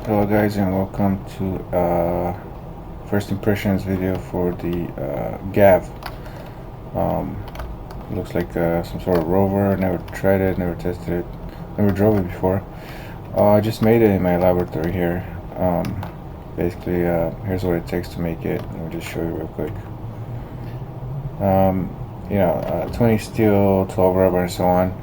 Hello guys, and welcome to first impressions video for the G.A.V. Looks like some sort of rover. Never tried it, never tested it, never drove it before. I just made it in my laboratory here. Basically, here's what it takes to make it. Let me just show you real quick. 20 steel, 12 rubber, and so on.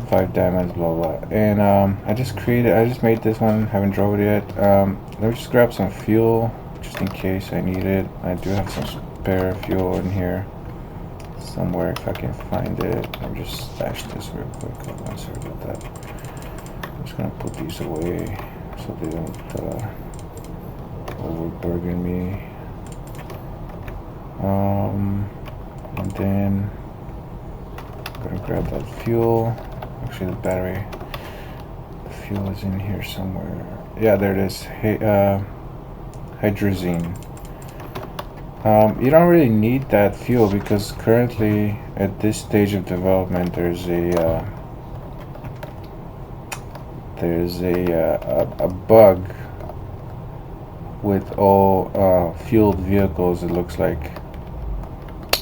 5 diamonds, blah blah. And I just made this one. Haven't drove it yet. Let me just grab some fuel just in case I need it. I do have some spare fuel in here somewhere if I can find it. Let me just stash this real quick. Hold on, sorry about that. I'm just gonna put these away so they don't overburden me. And then I'm gonna grab that fuel. Actually, the battery, the fuel is in here somewhere. Yeah, there it is. Hey, hydrazine. You don't really need that fuel because currently at this stage of development there's a bug with all fueled vehicles, it looks like,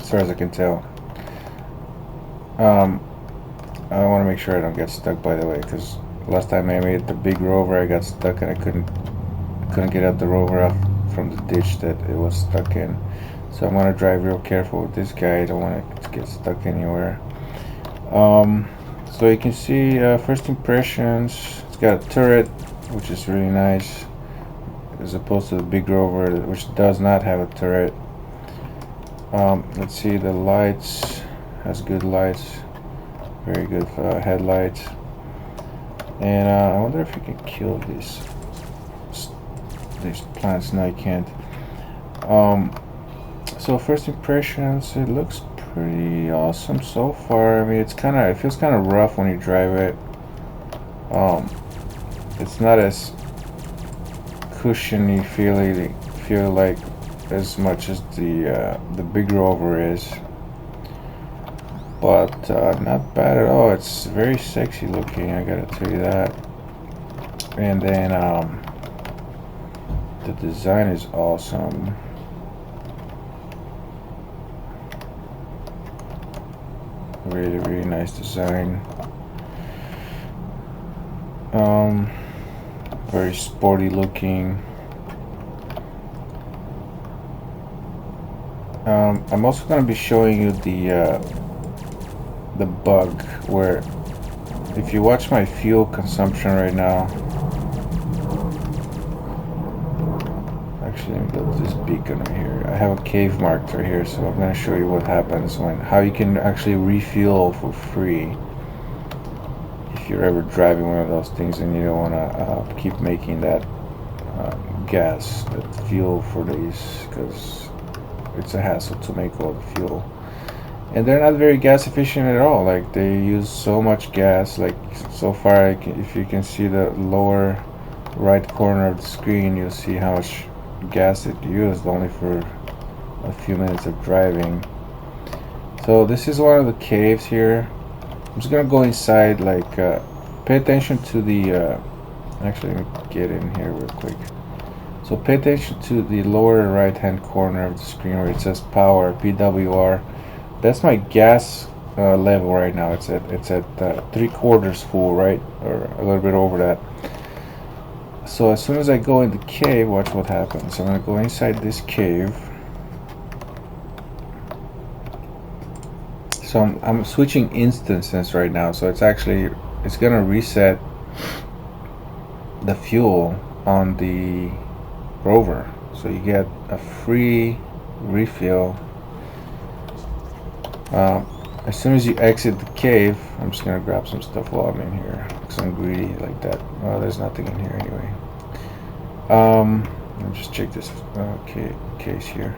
as far as I can tell. I want to make sure I don't get stuck, by the way, because last time I made the big rover I got stuck and I couldn't get out the rover off from the ditch that it was stuck in. So I'm going to drive real careful with this guy. I don't want it to get stuck anywhere. So you can see first impressions. It's got a turret, which is really nice, as opposed to the big rover, which does not have a turret. Let's see, the lights, has good lights, very good headlights. And I wonder if you can kill these plants. No, you can't. So first impressions, it looks pretty awesome so far. I mean, it feels kind of rough when you drive it. It's not as cushiony feel like as much as the big rover is, but not bad at all. It's very sexy looking, I gotta tell you that. And then the design is awesome. Really nice design. Very sporty looking. I'm also going to be showing you the bug where, if you watch my fuel consumption right now, actually let me go to this beacon right here. I have a cave marked right here, so I'm going to show you what happens how you can actually refuel for free if you're ever driving one of those things and you don't want to keep making that that fuel for these, because it's a hassle to make all the fuel, and they're not very gas efficient at all. Like, they use so much gas. Like, so far, if you can see the lower right corner of the screen, you'll see how much gas it used only for a few minutes of driving. So this is one of the caves here. I'm just gonna go inside. Like, pay attention to the actually, let me get in here real quick. So pay attention to the lower right hand corner of the screen where it says power, PWR. That's my gas level right now. It's at 3/4 full, right, or a little bit over that. So as soon as I go in the cave, watch what happens. I'm gonna go inside this cave. So I'm switching instances right now. So it's gonna reset the fuel on the rover, so you get a free refill as soon as you exit the cave. I'm just gonna grab some stuff while I'm in here because I'm greedy like that. Well, there's nothing in here anyway. Let me just check this case here.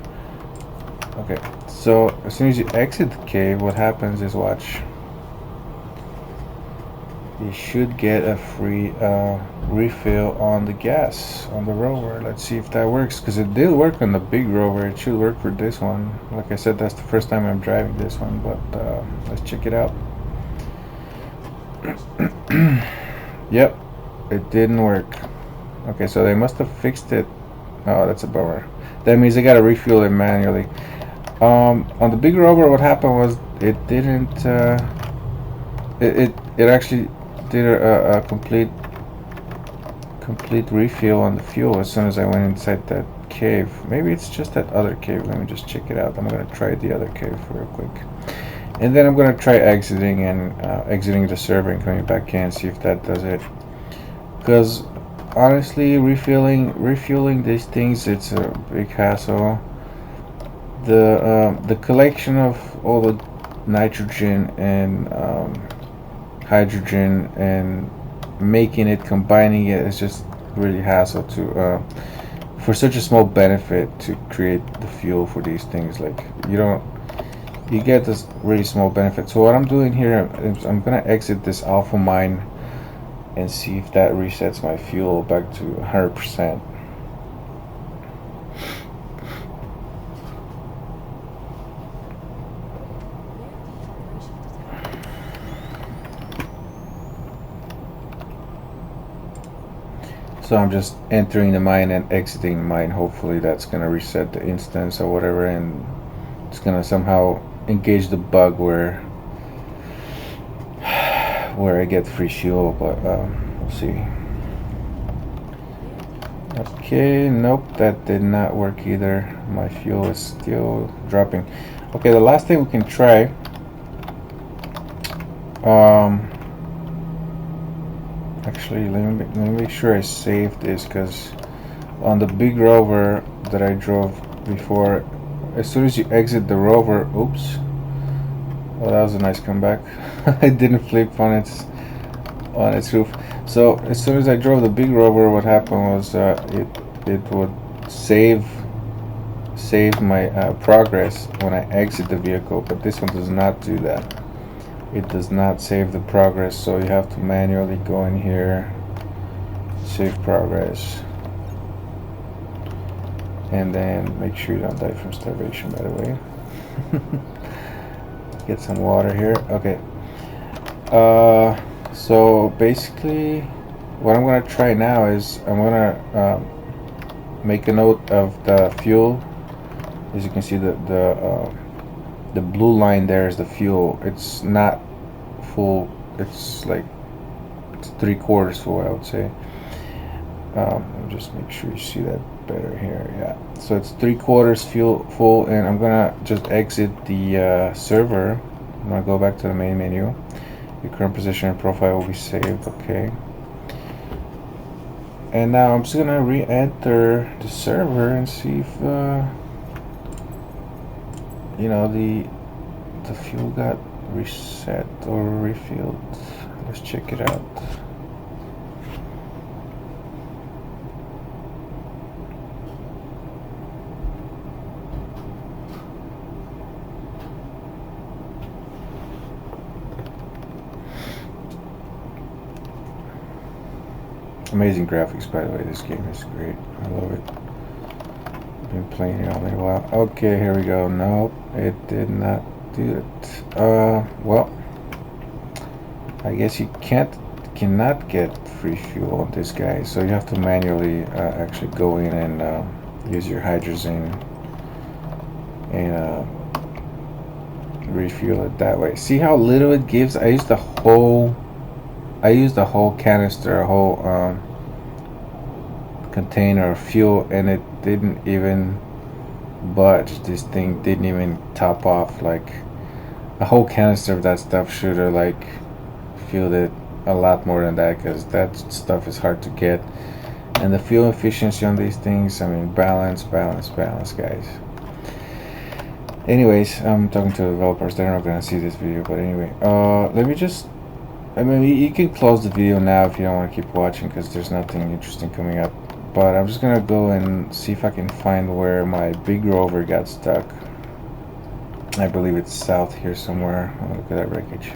Okay, so as soon as you exit the cave, what happens is, watch, you should get a free refill on the gas on the rover. Let's see if that works, because it did work on the big rover. It should work for this one. Like I said, that's the first time I'm driving this one, but let's check it out. Yep, it didn't work. Okay, so they must have fixed it. Oh, that's a bummer. That means they gotta refuel it manually. On the big Rover, what happened was it didn't. It actually did a complete refill on the fuel as soon as I went inside that cave. Maybe it's just that other cave. Let me just check it out. I'm gonna try the other cave real quick, and then I'm gonna try exiting and exiting the server and coming back in, see if that does it. Because honestly, refueling these things, it's a big hassle. The collection of all the nitrogen and hydrogen and making it, combining it, is just really hassle to for such a small benefit to create the fuel for these things. Like you get this really small benefit. So what I'm doing here is I'm gonna exit this alpha mine and see if that resets my fuel back to 100%. So I'm just entering the mine and exiting the mine. Hopefully that's gonna reset the instance or whatever, and it's gonna somehow engage the bug where I get free fuel, but we'll see. Okay, nope, that did not work either. My fuel is still dropping. Okay, the last thing we can try. Actually, let me make sure I saved this, because on the big Rover that I drove before, as soon as you exit the Rover, oops. Oh, that was a nice comeback. It didn't flip on its roof. So as soon as I drove the big Rover, what happened was it would save my progress when I exit the vehicle, but this one does not do that. It does not save the progress, so you have to manually go in here, save progress, and then make sure you don't die from starvation, by the way. Get some water here. Okay. So basically what I'm gonna try now is I'm gonna make a note of the fuel. As you can see, the blue line there is the fuel. It's not full. It's like it's 3/4 full, I would say. Just make sure you see that better here. Yeah. So it's 3/4 full, and I'm gonna just exit the server. I'm gonna go back to the main menu. Your current position and profile will be saved. Okay. And now I'm just gonna re-enter the server and see if you know, the fuel got reset or refilled. Let's check it out. Amazing graphics, by the way. This game is great. I love it. Been playing it all a while. Okay, here we go. Nope, it did not do it. Well, I guess you cannot get free fuel on this guy, so you have to manually actually go in and use your hydrogen and refuel it that way. See how little it gives? I used the whole canister, a whole container of fuel, and it didn't even budge. This thing didn't even top off. Like a whole canister of that stuff should have like fueled it a lot more than that, because that stuff is hard to get. And the fuel efficiency on these things, I mean, balance, guys. Anyways, I'm talking to the developers. They're not gonna see this video, but anyway, let me just, I mean, you can close the video now if you don't want to keep watching, because there's nothing interesting coming up. But I'm just gonna go and see if I can find where my big Rover got stuck. I believe it's south here somewhere. Oh, look at that wreckage.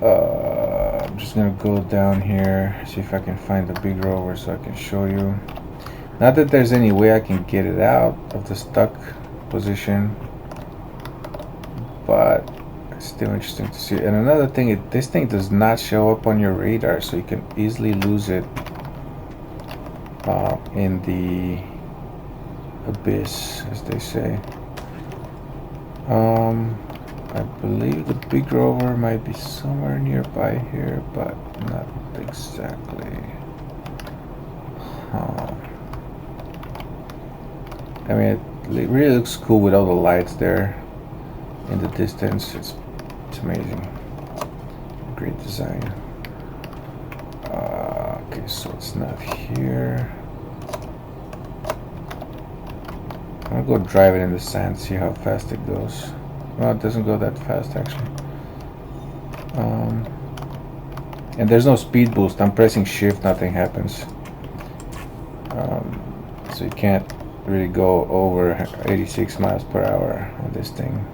I'm just gonna go down here, see if I can find the big Rover so I can show you. Not that there's any way I can get it out of the stuck position, but it's still interesting to see. And another thing, this thing does not show up on your radar, so you can easily lose it. in the abyss, as they say. I believe the big rover might be somewhere nearby here, but not exactly. I mean, it really looks cool with all the lights there in the distance. It's amazing. Great design. Okay, so it's not here. I'm gonna go drive it in the sand, see how fast it goes. Well, it doesn't go that fast actually. And there's no speed boost. I'm pressing shift, nothing happens. So you can't really go over 86 miles per hour on this thing.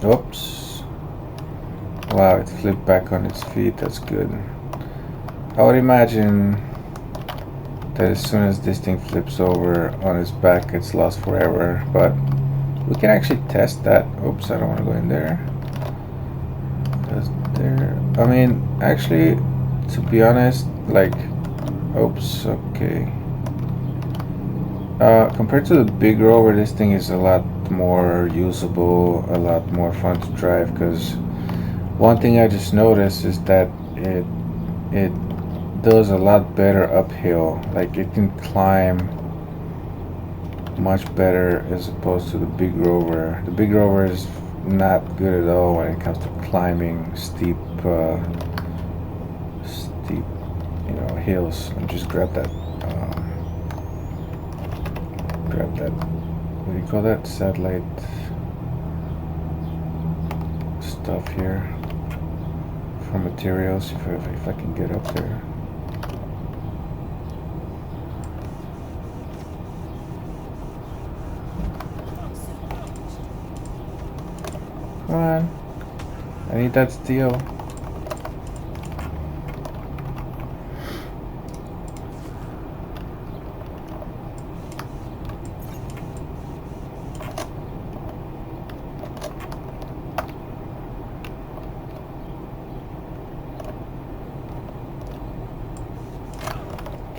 Oops. Wow, it flipped back on its feet. That's good. I would imagine that as soon as this thing flips over on its back, it's lost forever. But we can actually test that. Oops, I don't want to go in there. I mean, actually, to be honest, like, oops, okay. Compared to the big rover, this thing is a lot more usable, a lot more fun to drive, because one thing I just noticed is that it does a lot better uphill. Like, it can climb much better as opposed to the big rover. The big rover is not good at all when it comes to climbing steep hills. And just grab that what do you call that, satellite stuff here for materials, if I can get up there. Come on, I need that steel.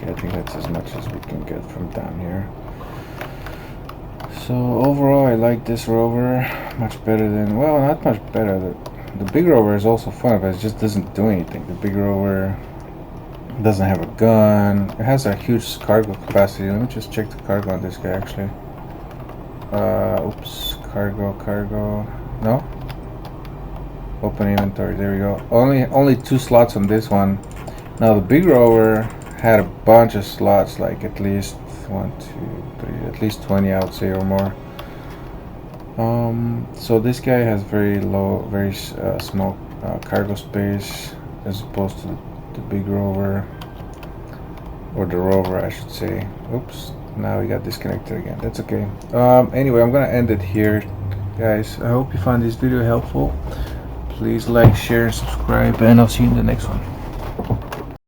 I think that's as much as we can get from down here. So overall, I like this rover much better than, well, not much better. The big rover is also fun, but it just doesn't do anything. The big rover doesn't have a gun. It has a huge cargo capacity. Let me just check the cargo on this guy actually. Oops, cargo. No. Open inventory. There we go. Only 2 slots on this one. Now the big rover had a bunch of slots, like at least 1, 2, 3, at least 20, I would say, or more. So this guy has very small cargo space as opposed to the big rover, or the rover, I should say. Oops, now we got disconnected again. That's okay. Anyway, I'm gonna end it here, guys. I hope you found this video helpful. Please like, share, and subscribe, and I'll see you in the next one.